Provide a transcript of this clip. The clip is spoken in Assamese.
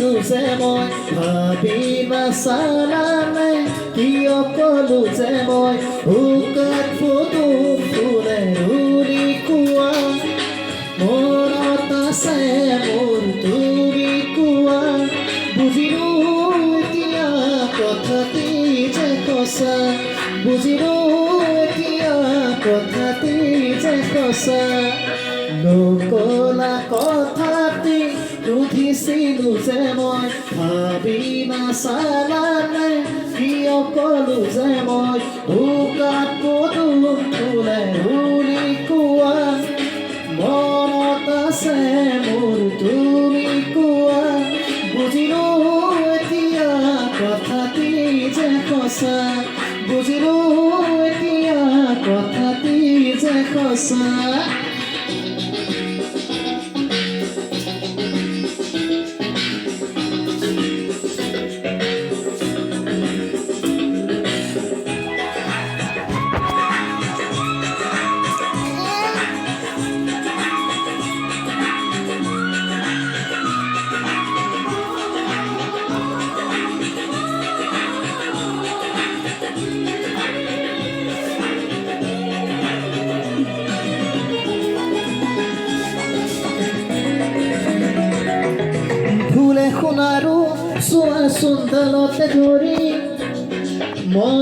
বুজিছিলো যে মই ভাবি নাচালানে কিয় কলো যে মই শুকাত পদুম ফুলে ৰুলি কোৱা মনত আছে মোৰ তুমি কোৱা বুজিলো এতিয়া কথাটি যে সঁচা বুজিলো এতিয়া কথাটি যে সঁচা নকলা কথাটি সুধিছিলো যে মই ভাবি নাচালানে কিয় কলো যে মই শুকাত পদুম ফুলে ৰুলি কোৱা মনত আছে মোৰ তুমি কোৱা বুজিলো এতিয়া কথাটি যে সঁচা বুজিলো এতিয়া কথাটি যে সঁচা ফুলে সোণাৰো চোৱা চোন ডালতে ধৰি